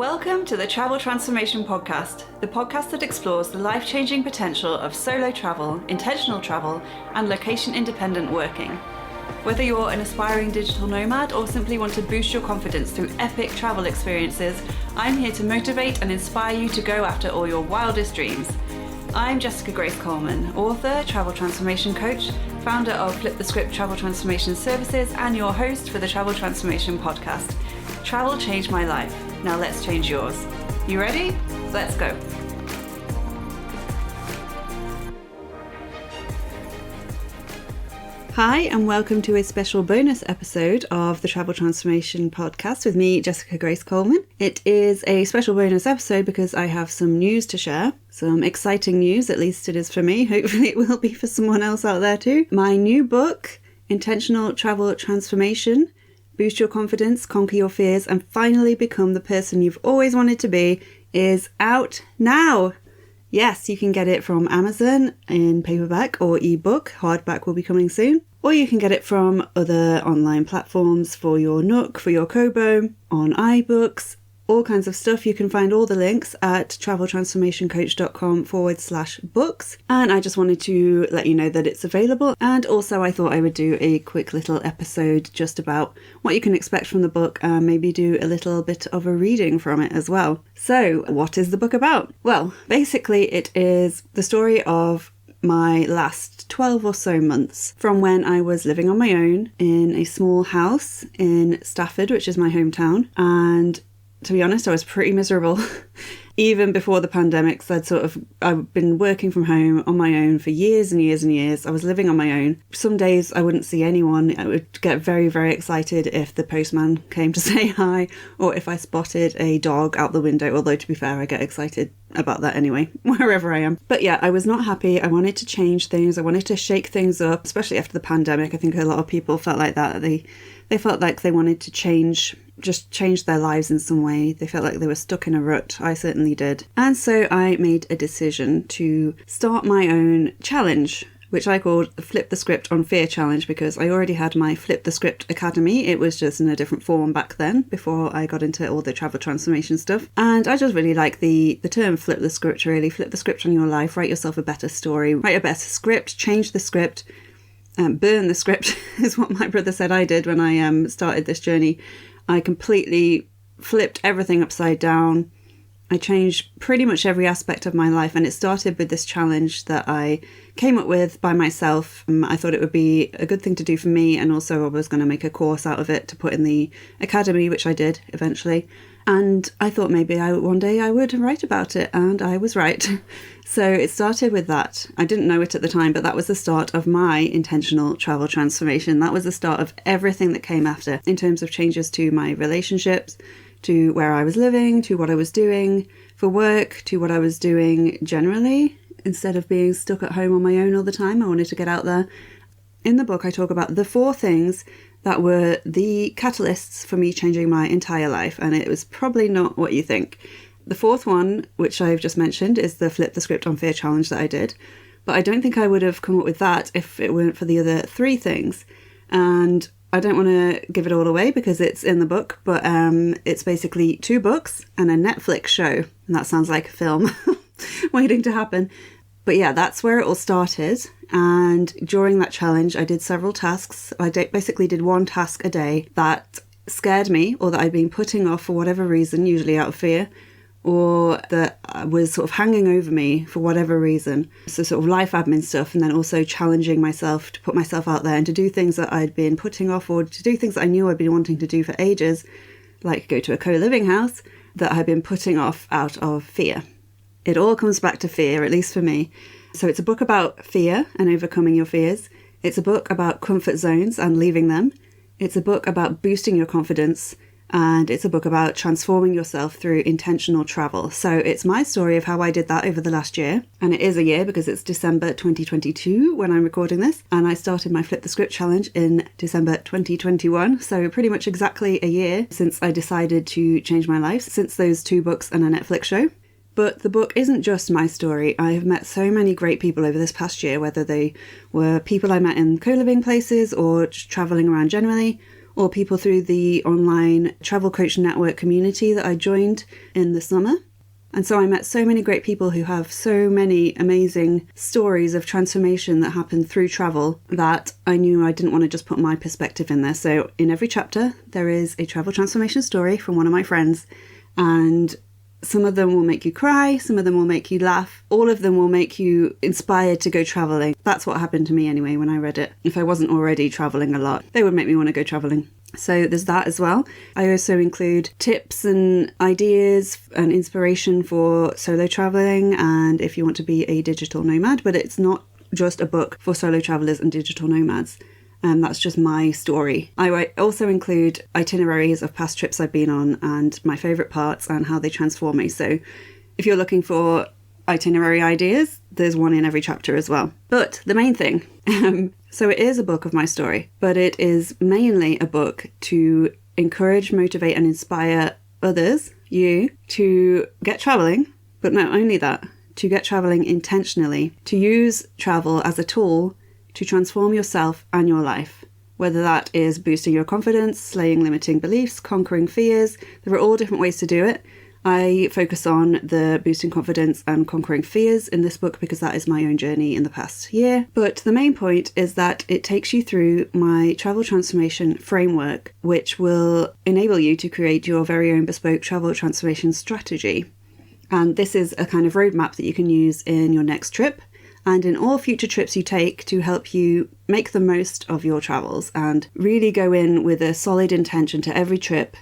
Welcome to the Travel Transformation Podcast, the podcast that explores the life-changing potential of solo travel, intentional travel, and location-independent working. Whether you're an aspiring digital nomad or simply want to boost your confidence through epic travel experiences, I'm here to motivate and inspire you to go after all your wildest dreams. I'm Jessica Grace Coleman, author, travel transformation coach, founder of Flip the Script Travel Transformation Services, and your host for the Travel Transformation Podcast. Travel changed my life. Now let's change yours. You ready? Let's go. Hi, and welcome to a special bonus episode of the Travel Transformation Podcast with me, Jessica Grace Coleman. It is a special bonus episode because I have some news to share. Some exciting news, at least it is for me. Hopefully it will be for someone else out there too. My new book, Intentional Travel Transformation, Boost Your Confidence, Conquer Your Fears, and Finally Become the Person You've Always Wanted to Be, is out now. Yes, you can get it from Amazon in paperback or ebook. Hardback will be coming soon. Or you can get it from other online platforms for your Nook, for your Kobo, on iBooks, all kinds of stuff. You can find all the links at traveltransformationcoach.com/books. And I just wanted to let you know that it's available. And also I thought I would do a quick little episode just about what you can expect from the book and maybe do a little bit of a reading from it as well. So what is the book about? Well, basically it is the story of my last 12 or so months from when I was living on my own in a small house in Stafford, which is my hometown. And to be honest, I was pretty miserable. Even before the pandemic, I've been working from home on my own for years and years and years. I was living on my own. Some days I wouldn't see anyone. I would get very, very excited if the postman came to say hi or if I spotted a dog out the window. Although, to be fair, I get excited about that anyway, wherever I am. But yeah, I was not happy. I wanted to change things. I wanted to shake things up, especially after the pandemic. I think a lot of people felt like that. They felt like they wanted to change their lives in some way. They felt like they were stuck in a rut. I certainly did. And so I made a decision to start my own challenge, which I called the Flip the Script on Fear Challenge, because I already had my Flip the Script Academy. It was just in a different form back then, before I got into all the travel transformation stuff. And I just really like the term flip the script, really. Flip the script on your life, write yourself a better story, write a better script, change the script, burn the script is what my brother said I did when I started this journey. I completely flipped everything upside down. I changed pretty much every aspect of my life, and it started with this challenge that I came up with by myself. I thought it would be a good thing to do for me, and also I was going to make a course out of it to put in the academy, which I did eventually. And I thought maybe one day I would write about it, and I was right. So it started with that. I didn't know it at the time, but that was the start of my intentional travel transformation. That was the start of everything that came after, in terms of changes to my relationships, to where I was living, to what I was doing for work, to what I was doing generally. Instead of being stuck at home on my own all the time, I wanted to get out there. In the book, I talk about the 4 things that were the catalysts for me changing my entire life, and it was probably not what you think. The 4th one, which I've just mentioned, is the Flip the Script on Fear challenge that I did, but I don't think I would have come up with that if it weren't for the other 3 things. And I don't want to give it all away because it's in the book, but it's basically 2 books and a Netflix show, and that sounds like a film waiting to happen. But yeah, that's where it all started. And during that challenge, I did several tasks. I basically did 1 task a day that scared me, or that I'd been putting off for whatever reason, usually out of fear, or that was sort of hanging over me for whatever reason. So sort of life admin stuff, and then also challenging myself to put myself out there and to do things that I'd been putting off, or to do things that I knew I'd been wanting to do for ages, like go to a co-living house, that I'd been putting off out of fear. It all comes back to fear, at least for me. So it's a book about fear and overcoming your fears. It's a book about comfort zones and leaving them. It's a book about boosting your confidence. And it's a book about transforming yourself through intentional travel. So it's my story of how I did that over the last year. And it is a year because it's December 2022 when I'm recording this. And I started my Flip the Script challenge in December 2021. So pretty much exactly a year since I decided to change my life, since those 2 books and a Netflix show. But the book isn't just my story. I have met so many great people over this past year, whether they were people I met in co-living places or just travelling around generally, or people through the online travel coach network community that I joined in the summer. And so I met so many great people who have so many amazing stories of transformation that happened through travel that I knew I didn't want to just put my perspective in there. So in every chapter, there is a travel transformation story from one of my friends, and some of them will make you cry, some of them will make you laugh, all of them will make you inspired to go travelling. That's what happened to me anyway when I read it. If I wasn't already travelling a lot, they would make me want to go travelling. So there's that as well. I also include tips and ideas and inspiration for solo travelling and if you want to be a digital nomad, but it's not just a book for solo travellers and digital nomads. That's just my story. I also include itineraries of past trips I've been on and my favourite parts and how they transform me. So if you're looking for itinerary ideas, there's one in every chapter as well. But the main thing, so it is a book of my story, but it is mainly a book to encourage, motivate and inspire others, you, to get travelling, but not only that, to get travelling intentionally, to use travel as a tool to transform yourself and your life, whether that is boosting your confidence, slaying limiting beliefs, conquering fears. There are all different ways to do it. I focus on the boosting confidence and conquering fears in this book because that is my own journey in the past year. But the main point is that it takes you through my travel transformation framework, which will enable you to create your very own bespoke travel transformation strategy. And this is a kind of roadmap that you can use in your next trip and in all future trips you take to help you make the most of your travels and really go in with a solid intention to every trip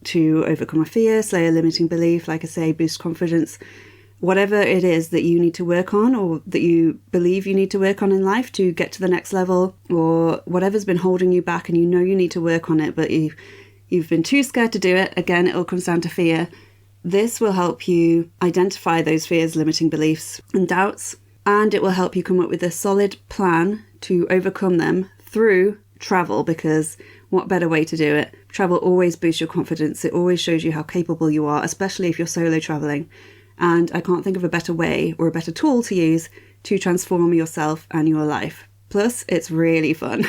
to overcome a fear, slay a limiting belief, like I say, boost confidence, whatever it is that you need to work on or that you believe you need to work on in life to get to the next level, or whatever's been holding you back and you know you need to work on it, but you've been too scared to do it. Again, it all comes down to fear. This will help you identify those fears, limiting beliefs and doubts, and it will help you come up with a solid plan to overcome them through travel, because what better way to do it? Travel always boosts your confidence. It always shows you how capable you are, especially if you're solo traveling. And I can't think of a better way or a better tool to use to transform yourself and your life. Plus, it's really fun.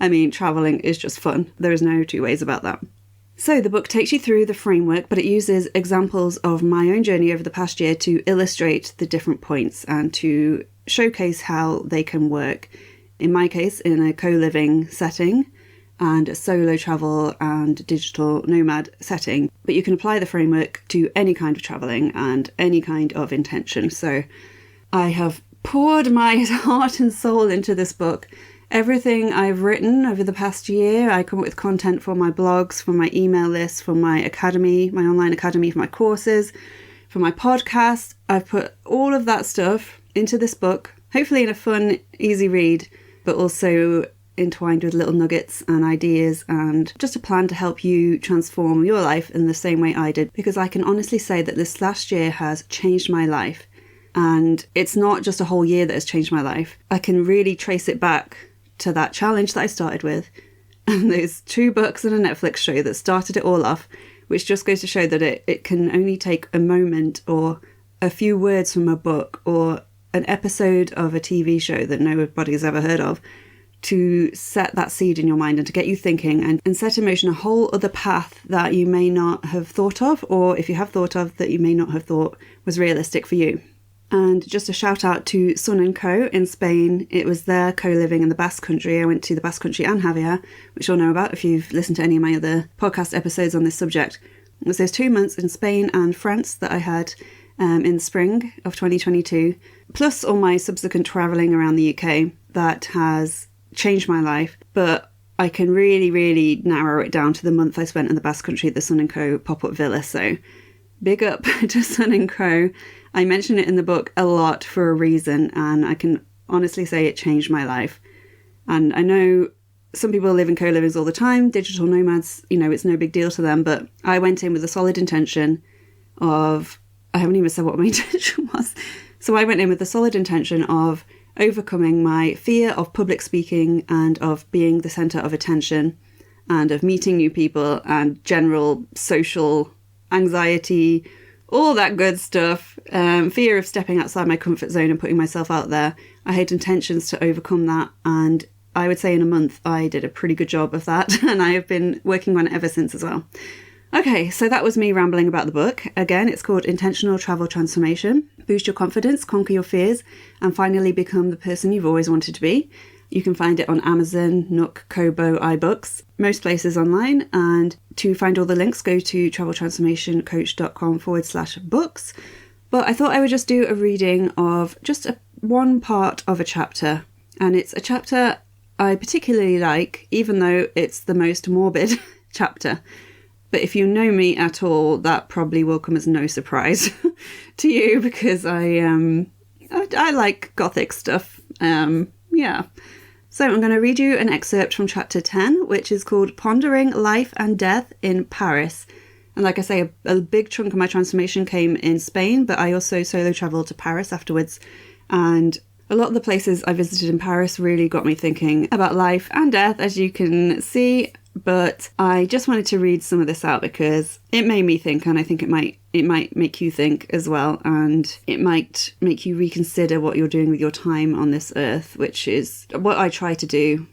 I mean, traveling is just fun. There is no two ways about that. So the book takes you through the framework, but it uses examples of my own journey over the past year to illustrate the different points and to showcase how they can work. In my case, in a co-living setting and a solo travel and digital nomad setting. But you can apply the framework to any kind of traveling and any kind of intention. So I have poured my heart and soul into this book. Everything I've written over the past year, I come up with content for my blogs, for my email list, for my academy, my online academy, for my courses, for my podcast. I've put all of that stuff into this book, hopefully in a fun, easy read, but also entwined with little nuggets and ideas and just a plan to help you transform your life in the same way I did. Because I can honestly say that this last year has changed my life. And it's not just a whole year that has changed my life. I can really trace it back to that challenge that I started with and those 2 books and a Netflix show that started it all off, which just goes to show that it can only take a moment or a few words from a book or an episode of a TV show that nobody's ever heard of to set that seed in your mind and to get you thinking and set in motion a whole other path that you may not have thought of, or if you have thought of, that you may not have thought was realistic for you. And just a shout out to Sun & Co in Spain. It was their co-living in the Basque Country. I went to the Basque Country and Javier, which you'll know about if you've listened to any of my other podcast episodes on this subject. It was those 2 months in Spain and France that I had in the spring of 2022, plus all my subsequent travelling around the UK that has changed my life. But I can really, really narrow it down to the month I spent in the Basque Country at the Sun & Co pop-up villa. So big up to Sun & Co. I mention it in the book a lot for a reason, and I can honestly say it changed my life. And I know some people live in co-livings all the time, digital nomads, it's no big deal to them, but I went in with a solid intention of, I haven't even said what my intention was. So I went in with the solid intention of overcoming my fear of public speaking and of being the centre of attention and of meeting new people and general social anxiety, all that good stuff, fear of stepping outside my comfort zone and putting myself out there. I had intentions to overcome that and I would say in a month I did a pretty good job of that, and I have been working on it ever since as well. Okay, so that was me rambling about the book. Again, it's called Intentional Travel Transformation. Boost your confidence, conquer your fears, and finally become the person you've always wanted to be. You can find it on Amazon, Nook, Kobo, iBooks, most places online. And to find all the links, go to traveltransformationcoach.com/books. But I thought I would just do a reading of just one part of a chapter. And it's a chapter I particularly like, even though it's the most morbid chapter. But if you know me at all, that probably will come as no surprise to you, because I like gothic stuff. Yeah. So I'm going to read you an excerpt from chapter 10, which is called Pondering Life and Death in Paris. And like I say, a big chunk of my transformation came in Spain, but I also solo travelled to Paris afterwards. And a lot of the places I visited in Paris really got me thinking about life and death, as you can see. But I just wanted to read some of this out because it made me think, and I think it might make you think as well, and it might make you reconsider what you're doing with your time on this earth, which is what I try to do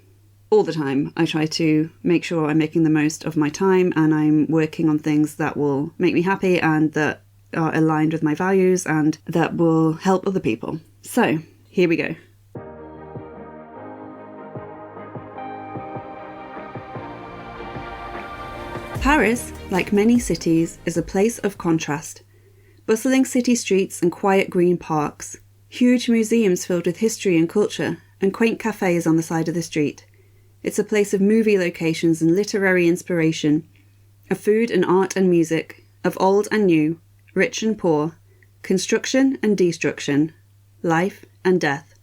all the time. I try to make sure I'm making the most of my time, and I'm working on things that will make me happy and that are aligned with my values and that will help other people. So here we go. Paris, like many cities, is a place of contrast. Bustling city streets and quiet green parks, huge museums filled with history and culture, and quaint cafes on the side of the street. It's a place of movie locations and literary inspiration, of food and art and music, of old and new, rich and poor, construction and destruction, life and death.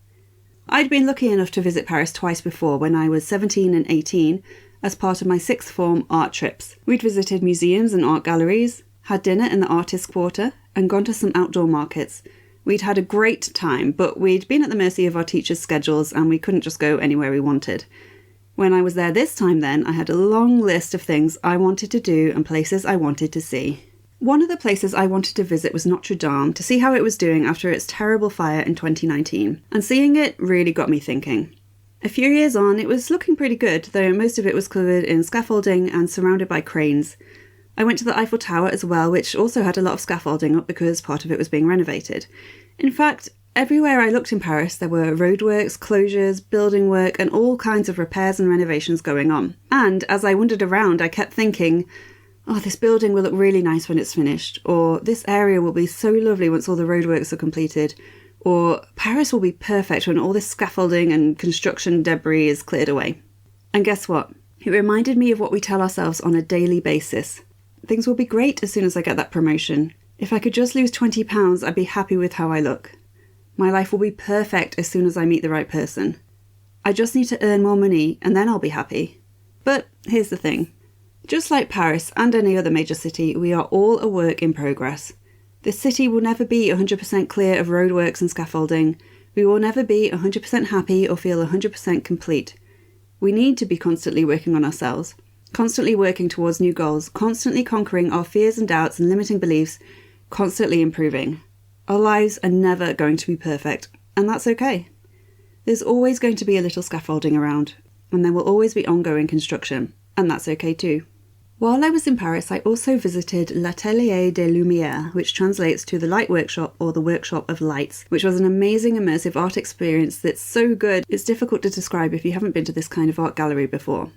I'd been lucky enough to visit Paris twice before, when I was 17 and 18, as part of my sixth form art trips. We'd visited museums and art galleries, had dinner in the artists' quarter, and gone to some outdoor markets. We'd had a great time, but we'd been at the mercy of our teachers' schedules and we couldn't just go anywhere we wanted. When I was there this time then, I had a long list of things I wanted to do and places I wanted to see. One of the places I wanted to visit was Notre Dame, to see how it was doing after its terrible fire in 2019, and seeing it really got me thinking. A few years on, it was looking pretty good, though most of it was covered in scaffolding and surrounded by cranes. I went to the Eiffel Tower as well, which also had a lot of scaffolding up because part of it was being renovated. In fact, everywhere I looked in Paris, there were roadworks, closures, building work, and all kinds of repairs and renovations going on. And as I wandered around, I kept thinking, oh, this building will look really nice when it's finished, or this area will be so lovely once all the roadworks are completed, or Paris will be perfect when all this scaffolding and construction debris is cleared away. And guess what? It reminded me of what we tell ourselves on a daily basis. Things will be great as soon as I get that promotion. If I could just lose 20 pounds, I'd be happy with how I look. My life will be perfect as soon as I meet the right person. I just need to earn more money and then I'll be happy. But here's the thing. Just like Paris and any other major city, we are all a work in progress. This city will never be 100% clear of roadworks and scaffolding. We will never be 100% happy or feel 100% complete. We need to be constantly working on ourselves, constantly working towards new goals, constantly conquering our fears and doubts and limiting beliefs, constantly improving. Our lives are never going to be perfect, and that's okay. There's always going to be a little scaffolding around, and there will always be ongoing construction, and that's okay too. While I was in Paris, I also visited l'Atelier des Lumières, which translates to the Light Workshop or the Workshop of Lights, which was an amazing immersive art experience that's so good it's difficult to describe if you haven't been to this kind of art gallery before.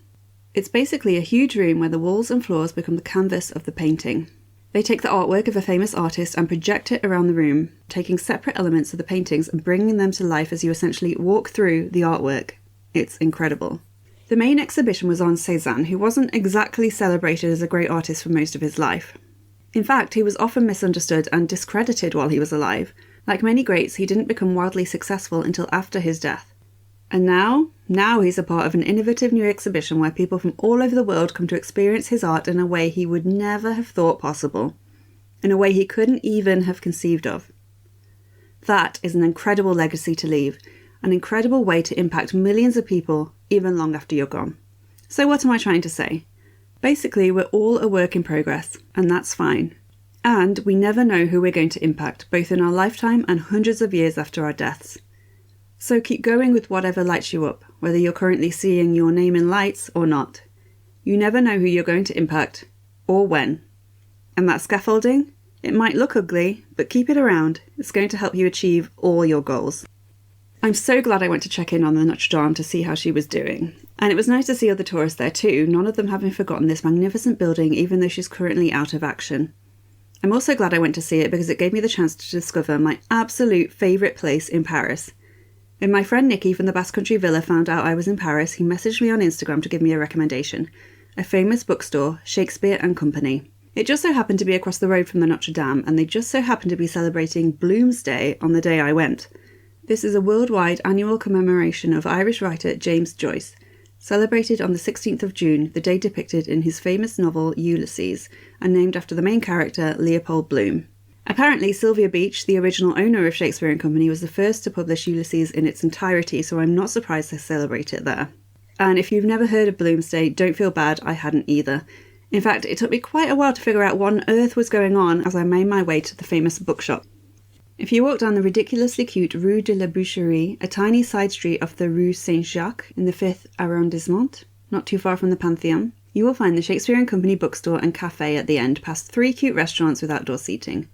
It's basically a huge room where the walls and floors become the canvas of the painting. They take the artwork of a famous artist and project it around the room, taking separate elements of the paintings and bringing them to life as you essentially walk through the artwork. It's incredible. The main exhibition was on Cézanne, who wasn't exactly celebrated as a great artist for most of his life. In fact, he was often misunderstood and discredited while he was alive. Like many greats, he didn't become wildly successful until after his death. And now he's a part of an innovative new exhibition where people from all over the world come to experience his art in a way he would never have thought possible, in a way he couldn't even have conceived of. That is an incredible legacy to leave, an incredible way to impact millions of people even long after you're gone. So what am I trying to say? Basically, we're all a work in progress, and that's fine. And we never know who we're going to impact, both in our lifetime and hundreds of years after our deaths. So keep going with whatever lights you up, whether you're currently seeing your name in lights or not. You never know who you're going to impact, or when. And that scaffolding? It might look ugly, but keep it around. It's going to help you achieve all your goals. I'm so glad I went to check in on the Notre Dame to see how she was doing. And it was nice to see other tourists there too, none of them having forgotten this magnificent building even though she's currently out of action. I'm also glad I went to see it because it gave me the chance to discover my absolute favourite place in Paris. When my friend Nicky from the Basque Country Villa found out I was in Paris, he messaged me on Instagram to give me a recommendation. A famous bookstore, Shakespeare and Company. It just so happened to be across the road from the Notre Dame, and they just so happened to be celebrating Bloomsday on the day I went. This is a worldwide annual commemoration of Irish writer James Joyce, celebrated on the 16th of June, the day depicted in his famous novel Ulysses, and named after the main character Leopold Bloom. Apparently, Sylvia Beach, the original owner of Shakespeare and Company, was the first to publish Ulysses in its entirety, so I'm not surprised they celebrate it there. And if you've never heard of Bloomsday, don't feel bad, I hadn't either. In fact, it took me quite a while to figure out what on earth was going on as I made my way to the famous bookshop. If you walk down the ridiculously cute Rue de la Boucherie, a tiny side street off the Rue Saint-Jacques in the 5th arrondissement, not too far from the Pantheon, you will find the Shakespeare and Company bookstore and cafe at the end, past 3 cute restaurants with outdoor seating.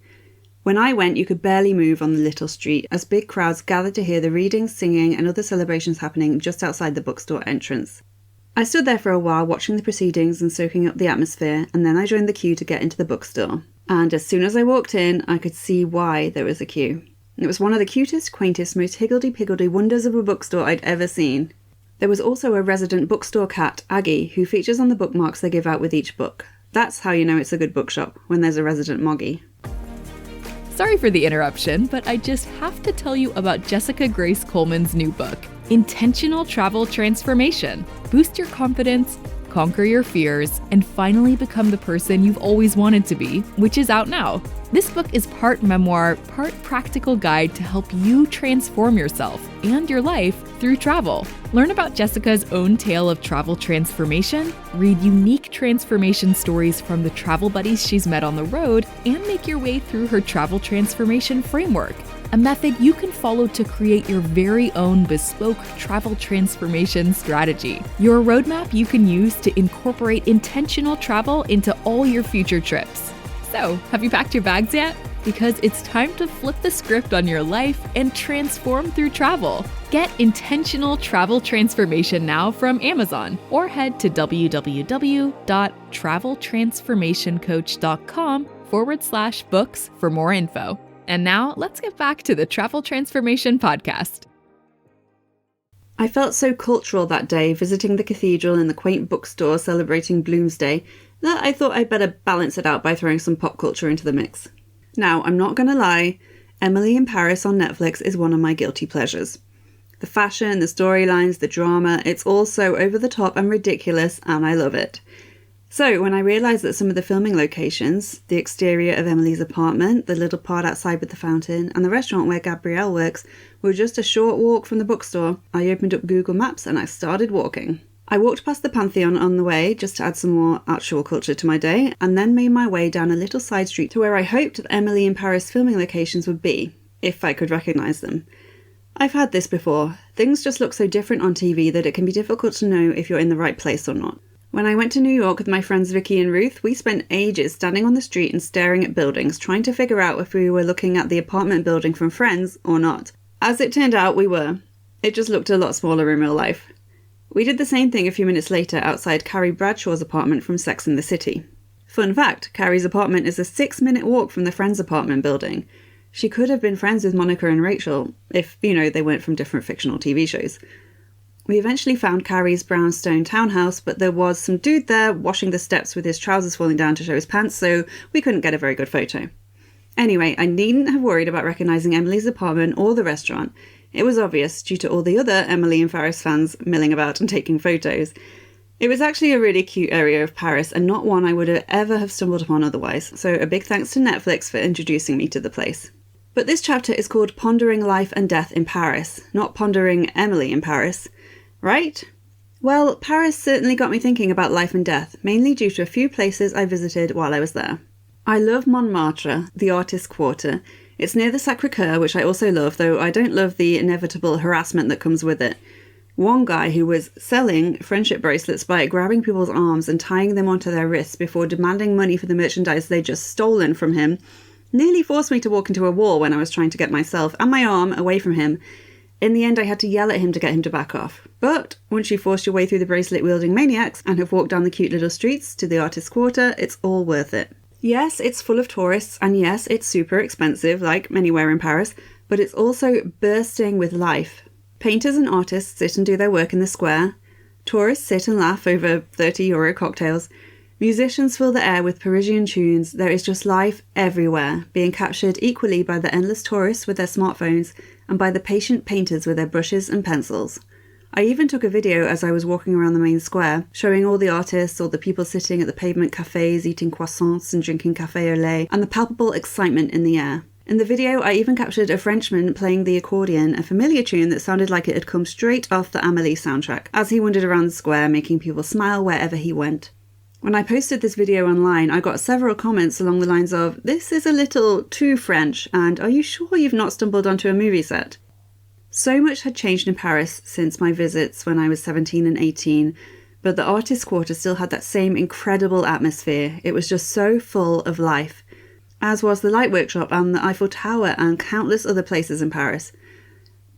When I went, you could barely move on the little street, as big crowds gathered to hear the readings, singing and other celebrations happening just outside the bookstore entrance. I stood there for a while watching the proceedings and soaking up the atmosphere, and then I joined the queue to get into the bookstore. And as soon as I walked in, I could see why there was a queue. It was one of the cutest, quaintest, most higgledy-piggledy wonders of a bookstore I'd ever seen. There was also a resident bookstore cat, Aggie, who features on the bookmarks they give out with each book. That's how you know it's a good bookshop, when there's a resident Moggy. Sorry for the interruption, but I just have to tell you about Jessica Grace Coleman's new book, Intentional Travel Transformation. Boost your confidence, conquer your fears, and finally become the person you've always wanted to be, which is out now. This book is part memoir, part practical guide to help you transform yourself and your life through travel. Learn about Jessica's own tale of travel transformation, read unique transformation stories from the travel buddies she's met on the road, and make your way through her travel transformation framework, a method you can follow to create your very own bespoke travel transformation strategy. Your roadmap you can use to incorporate intentional travel into all your future trips. So, have you packed your bags yet? Because it's time to flip the script on your life and transform through travel. Get Intentional Travel Transformation now from Amazon, or head to www.traveltransformationcoach.com/books for more info. And now, let's get back to the Travel Transformation Podcast. I felt so cultural that day, visiting the cathedral and the quaint bookstore celebrating Bloomsday, that I thought I'd better balance it out by throwing some pop culture into the mix. Now, I'm not going to lie, Emily in Paris on Netflix is one of my guilty pleasures. The fashion, the storylines, the drama, it's all so over the top and ridiculous, and I love it. So, when I realised that some of the filming locations, the exterior of Emily's apartment, the little part outside with the fountain, and the restaurant where Gabrielle works, were just a short walk from the bookstore, I opened up Google Maps and I started walking. I walked past the Pantheon on the way, just to add some more actual culture to my day, and then made my way down a little side street to where I hoped that Emily in Paris filming locations would be, if I could recognise them. I've had this before. Things just look so different on TV that it can be difficult to know if you're in the right place or not. When I went to New York with my friends Vicky and Ruth, we spent ages standing on the street and staring at buildings, trying to figure out if we were looking at the apartment building from Friends or not. As it turned out, we were. It just looked a lot smaller in real life. We did the same thing a few minutes later outside Carrie Bradshaw's apartment from Sex and the City. Fun fact, Carrie's apartment is a 6-minute walk from the Friends apartment building. She could have been friends with Monica and Rachel, if, they weren't from different fictional TV shows. We eventually found Carrie's brownstone townhouse, but there was some dude there washing the steps with his trousers falling down to show his pants, so we couldn't get a very good photo. Anyway, I needn't have worried about recognising Emily's apartment or the restaurant. It was obvious due to all the other Emily in Paris fans milling about and taking photos. It was actually a really cute area of Paris and not one I would ever have stumbled upon otherwise, so a big thanks to Netflix for introducing me to the place. But this chapter is called Pondering Life and Death in Paris, not Pondering Emily in Paris. Right? Well, Paris certainly got me thinking about life and death, mainly due to a few places I visited while I was there. I love Montmartre, the artist's quarter. It's near the Sacré-Cœur, which I also love, though I don't love the inevitable harassment that comes with it. One guy who was selling friendship bracelets by grabbing people's arms and tying them onto their wrists before demanding money for the merchandise they'd just stolen from him nearly forced me to walk into a wall when I was trying to get myself and my arm away from him. In the end, I had to yell at him to get him to back off. But once you force your way through the bracelet-wielding maniacs and have walked down the cute little streets to the artist's quarter, it's all worth it. Yes, it's full of tourists, and yes, it's super expensive, like anywhere in Paris, but it's also bursting with life. Painters and artists sit and do their work in the square. Tourists sit and laugh over €30 cocktails. Musicians fill the air with Parisian tunes. There is just life everywhere, being captured equally by the endless tourists with their smartphones and by the patient painters with their brushes and pencils. I even took a video as I was walking around the main square, showing all the artists, all the people sitting at the pavement cafes eating croissants and drinking café au lait, and the palpable excitement in the air. In the video, I even captured a Frenchman playing the accordion, a familiar tune that sounded like it had come straight off the Amélie soundtrack, as he wandered around the square, making people smile wherever he went. When I posted this video online, I got several comments along the lines of, "This is a little too French," and "Are you sure you've not stumbled onto a movie set?" So much had changed in Paris since my visits when I was 17 and 18, but the artist's quarter still had that same incredible atmosphere. It was just so full of life, as was the Light Workshop and the Eiffel Tower and countless other places in Paris.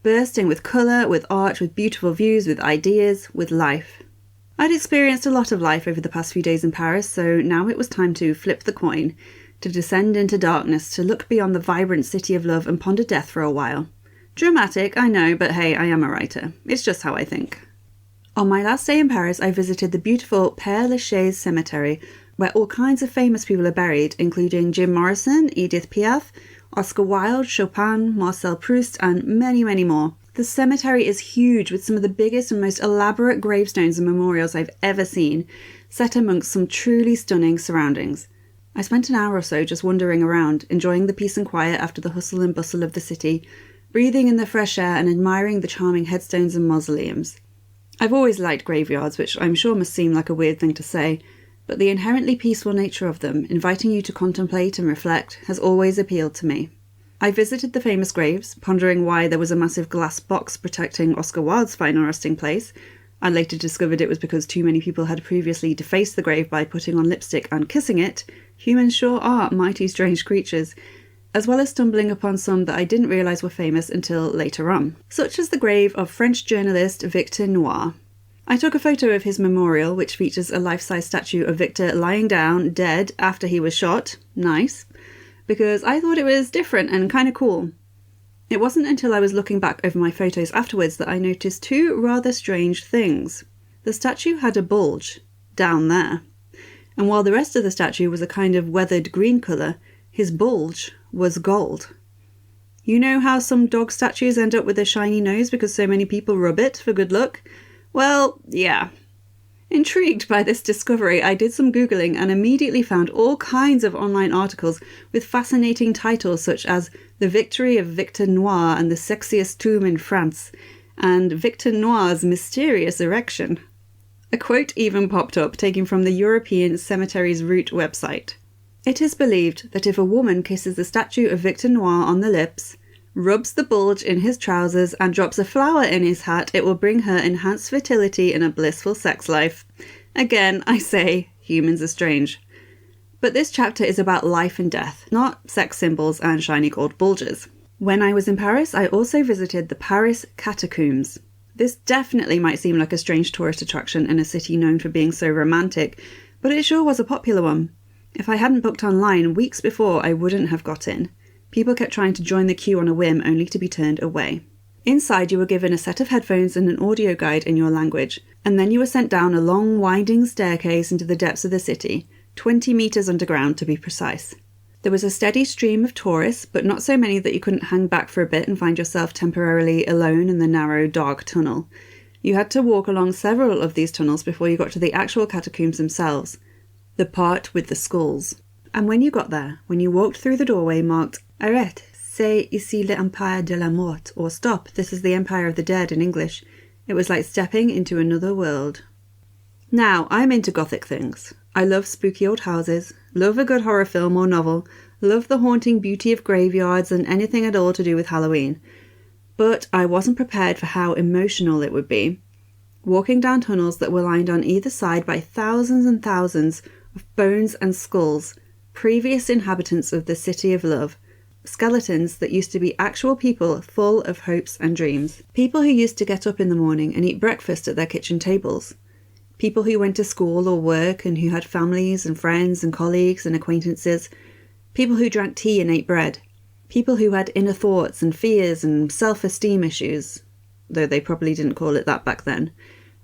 Bursting with colour, with art, with beautiful views, with ideas, with life. I'd experienced a lot of life over the past few days in Paris, so now it was time to flip the coin, to descend into darkness, to look beyond the vibrant city of love and ponder death for a while. Dramatic, I know, but hey, I am a writer. It's just how I think. On my last day in Paris, I visited the beautiful Père Lachaise cemetery, where all kinds of famous people are buried, including Jim Morrison, Edith Piaf, Oscar Wilde, Chopin, Marcel Proust, and many, many more. The cemetery is huge, with some of the biggest and most elaborate gravestones and memorials I've ever seen, set amongst some truly stunning surroundings. I spent an hour or so just wandering around, enjoying the peace and quiet after the hustle and bustle of the city, breathing in the fresh air and admiring the charming headstones and mausoleums. I've always liked graveyards, which I'm sure must seem like a weird thing to say, but the inherently peaceful nature of them, inviting you to contemplate and reflect, has always appealed to me. I visited the famous graves, pondering why there was a massive glass box protecting Oscar Wilde's final resting place. I later discovered it was because too many people had previously defaced the grave by putting on lipstick and kissing it. Humans sure are mighty strange creatures. As well as stumbling upon some that I didn't realise were famous until later on, such as the grave of French journalist Victor Noir. I took a photo of his memorial, which features a life-size statue of Victor lying down, dead, after he was shot. Nice. Because I thought it was different and kind of cool. It wasn't until I was looking back over my photos afterwards that I noticed two rather strange things. The statue had a bulge, down there. And while the rest of the statue was a kind of weathered green colour, his bulge was gold. You know how some dog statues end up with a shiny nose because so many people rub it for good luck? Well, yeah. Intrigued by this discovery, I did some Googling and immediately found all kinds of online articles with fascinating titles such as The Victory of Victor Noir and the Sexiest Tomb in France, and Victor Noir's Mysterious Erection. A quote even popped up taken from the European Cemeteries Route website. It is believed that if a woman kisses the statue of Victor Noir on the lips, rubs the bulge in his trousers, and drops a flower in his hat, it will bring her enhanced fertility and a blissful sex life. Again, I say, humans are strange. But this chapter is about life and death, not sex symbols and shiny gold bulges. When I was in Paris, I also visited the Paris Catacombs. This definitely might seem like a strange tourist attraction in a city known for being so romantic, but it sure was a popular one. If I hadn't booked online weeks before, I wouldn't have got in. People kept trying to join the queue on a whim, only to be turned away. Inside, you were given a set of headphones and an audio guide in your language, and then you were sent down a long, winding staircase into the depths of the city, 20 metres underground to be precise. There was a steady stream of tourists, but not so many that you couldn't hang back for a bit and find yourself temporarily alone in the narrow, dark tunnel. You had to walk along several of these tunnels before you got to the actual catacombs themselves, the part with the skulls. And when you got there, when you walked through the doorway marked "Arrête, c'est ici l'Empire de la Mort," or "Stop, this is the Empire of the Dead" in English, it was like stepping into another world. Now, I'm into gothic things. I love spooky old houses, love a good horror film or novel, love the haunting beauty of graveyards and anything at all to do with Halloween. But I wasn't prepared for how emotional it would be. Walking down tunnels that were lined on either side by thousands and thousands of bones and skulls, previous inhabitants of the City of Love, skeletons that used to be actual people full of hopes and dreams. People who used to get up in the morning and eat breakfast at their kitchen tables. People who went to school or work and who had families and friends and colleagues and acquaintances. People who drank tea and ate bread. People who had inner thoughts and fears and self-esteem issues, though they probably didn't call it that back then.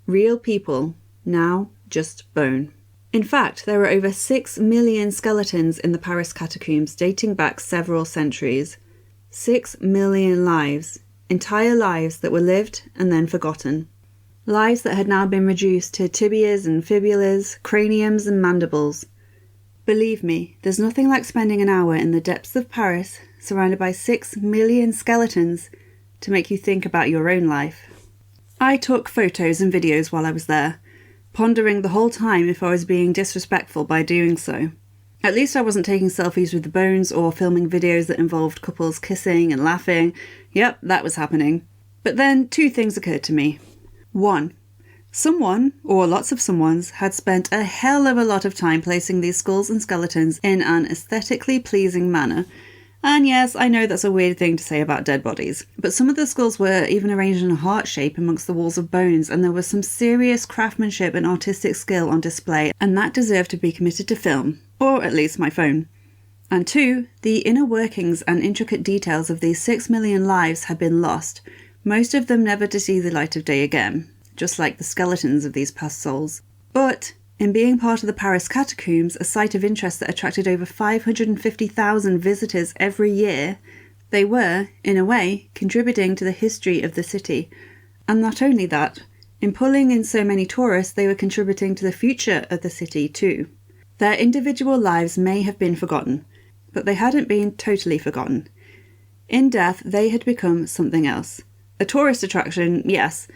Real people, now just bone. In fact, there were over 6 million skeletons in the Paris catacombs dating back several centuries. 6 million lives, entire lives that were lived and then forgotten. Lives that had now been reduced to tibias and fibulas, craniums and mandibles. Believe me, there's nothing like spending an hour in the depths of Paris, surrounded by 6 million skeletons, to make you think about your own life. I took photos and videos while I was there, pondering the whole time if I was being disrespectful by doing so. At least I wasn't taking selfies with the bones or filming videos that involved couples kissing and laughing. Yep, that was happening. But then 2 things occurred to me. 1. Someone, or lots of someones, had spent a hell of a lot of time placing these skulls and skeletons in an aesthetically pleasing manner. And yes, I know that's a weird thing to say about dead bodies, but some of the skulls were even arranged in a heart shape amongst the walls of bones, and there was some serious craftsmanship and artistic skill on display, and that deserved to be committed to film, or at least my phone. And 2, the inner workings and intricate details of these 6 million lives had been lost, most of them never to see the light of day again, just like the skeletons of these past souls. But in being part of the Paris catacombs, a site of interest that attracted over 550,000 visitors every year, they were, in a way, contributing to the history of the city. And not only that, in pulling in so many tourists, they were contributing to the future of the city too. Their individual lives may have been forgotten, but they hadn't been totally forgotten. In death, they had become something else. A tourist attraction, yes,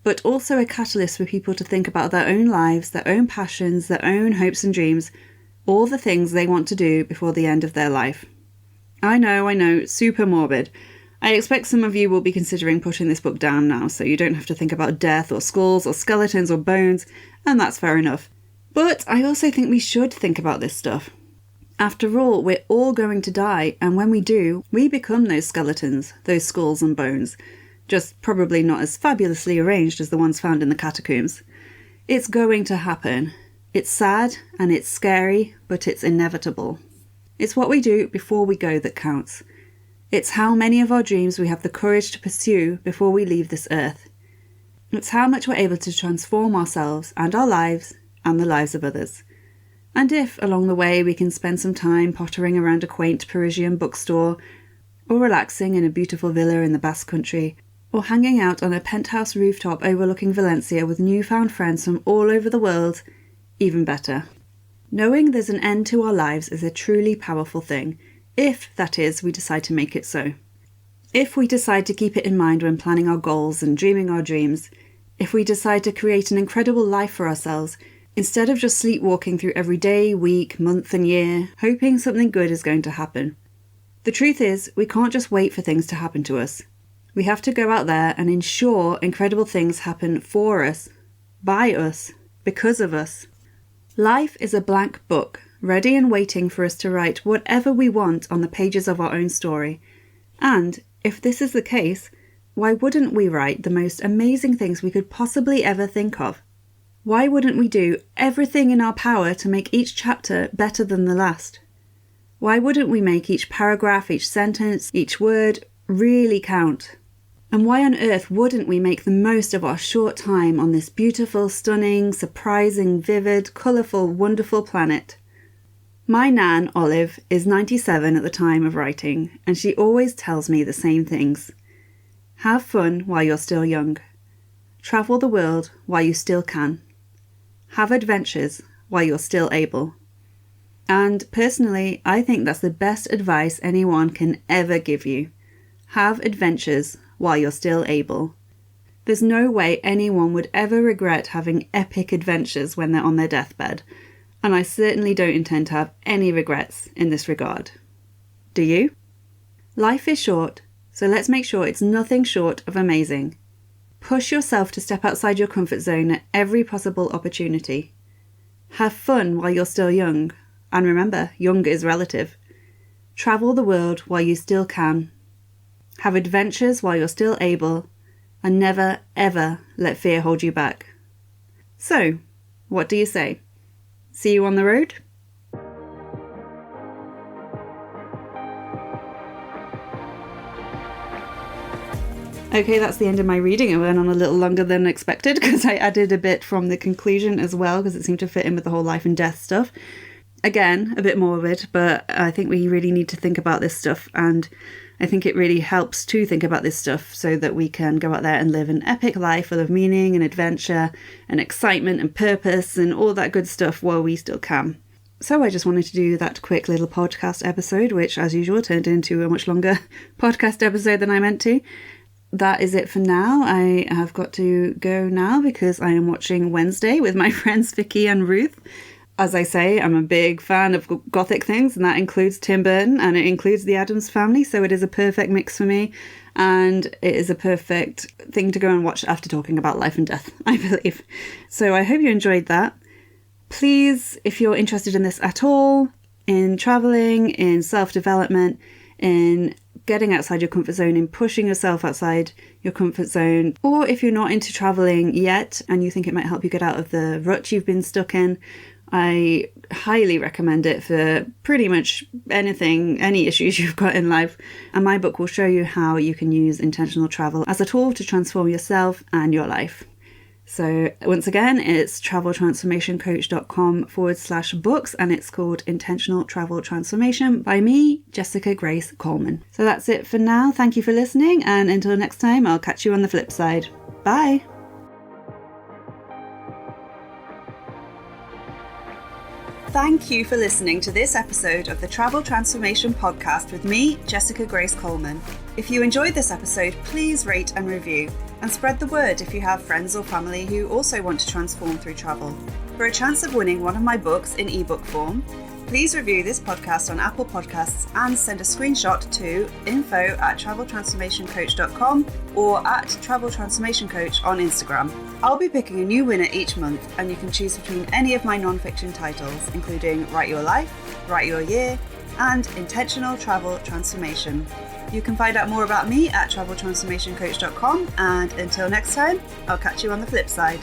but also a catalyst for people to think about their own lives, their own passions, their own hopes and dreams, all the things they want to do before the end of their life. I know, super morbid. I expect some of you will be considering putting this book down now, so you don't have to think about death or skulls or skeletons or bones, and that's fair enough. But I also think we should think about this stuff. After all, we're all going to die, and when we do, we become those skeletons, those skulls and bones. Just probably not as fabulously arranged as the ones found in the catacombs. It's going to happen. It's sad and it's scary, but it's inevitable. It's what we do before we go that counts. It's how many of our dreams we have the courage to pursue before we leave this earth. It's how much we're able to transform ourselves and our lives and the lives of others. And if, along the way, we can spend some time pottering around a quaint Parisian bookstore, or relaxing in a beautiful villa in the Basque Country, or hanging out on a penthouse rooftop overlooking Valencia with newfound friends from all over the world, even better. Knowing there's an end to our lives is a truly powerful thing, if, that is, we decide to make it so. If we decide to keep it in mind when planning our goals and dreaming our dreams, if we decide to create an incredible life for ourselves, instead of just sleepwalking through every day, week, month and year, hoping something good is going to happen. The truth is, we can't just wait for things to happen to us. We have to go out there and ensure incredible things happen for us, by us, because of us. Life is a blank book, ready and waiting for us to write whatever we want on the pages of our own story. And, if this is the case, why wouldn't we write the most amazing things we could possibly ever think of? Why wouldn't we do everything in our power to make each chapter better than the last? Why wouldn't we make each paragraph, each sentence, each word really count? And why on earth wouldn't we make the most of our short time on this beautiful, stunning, surprising, vivid, colourful, wonderful planet? My Nan, Olive, is 97 at the time of writing, and she always tells me the same things. Have fun while you're still young. Travel the world while you still can. Have adventures while you're still able. And personally, I think that's the best advice anyone can ever give you. Have adventures while you're still able. There's no way anyone would ever regret having epic adventures when they're on their deathbed, and I certainly don't intend to have any regrets in this regard. Do you? Life is short, so let's make sure it's nothing short of amazing. Push yourself to step outside your comfort zone at every possible opportunity. Have fun while you're still young. And remember, young is relative. Travel the world while you still can. Have adventures while you're still able. And never, ever let fear hold you back. So, what do you say? See you on the road? Okay, that's the end of my reading. It went on a little longer than expected because I added a bit from the conclusion as well because it seemed to fit in with the whole life and death stuff. Again, a bit morbid, but I think we really need to think about this stuff, and I think it really helps to think about this stuff so that we can go out there and live an epic life full of meaning and adventure and excitement and purpose and all that good stuff while we still can. So I just wanted to do that quick little podcast episode, which as usual turned into a much longer podcast episode than I meant to. That is it for now. I have got to go now because I am watching Wednesday with my friends Vicky and Ruth. As I say, I'm a big fan of gothic things, and that includes Tim Burton and it includes the Addams Family, so it is a perfect mix for me, and it is a perfect thing to go and watch after talking about life and death, I believe. So I hope you enjoyed that. Please, if you're interested in this at all, in travelling, in self-development, in getting outside your comfort zone, in pushing yourself outside your comfort zone, or if you're not into travelling yet and you think it might help you get out of the rut you've been stuck in, I highly recommend it for pretty much anything, any issues you've got in life. And my book will show you how you can use intentional travel as a tool to transform yourself and your life. So once again, it's traveltransformationcoach.com/books, and it's called Intentional Travel Transformation by me, Jessica Grace Coleman. So that's it for now. Thank you for listening, and until next time, I'll catch you on the flip side. Bye. Thank you for listening to this episode of the Travel Transformation Podcast with me, Jessica Grace Coleman. If you enjoyed this episode, please rate and review, and spread the word if you have friends or family who also want to transform through travel. For a chance of winning one of my books in ebook form, please review this podcast on Apple Podcasts and send a screenshot to info@traveltransformationcoach.com or @traveltransformationcoach on Instagram. I'll be picking a new winner each month, and you can choose between any of my non-fiction titles, including Write Your Life, Write Your Year, and Intentional Travel Transformation. You can find out more about me at traveltransformationcoach.com, and until next time, I'll catch you on the flip side.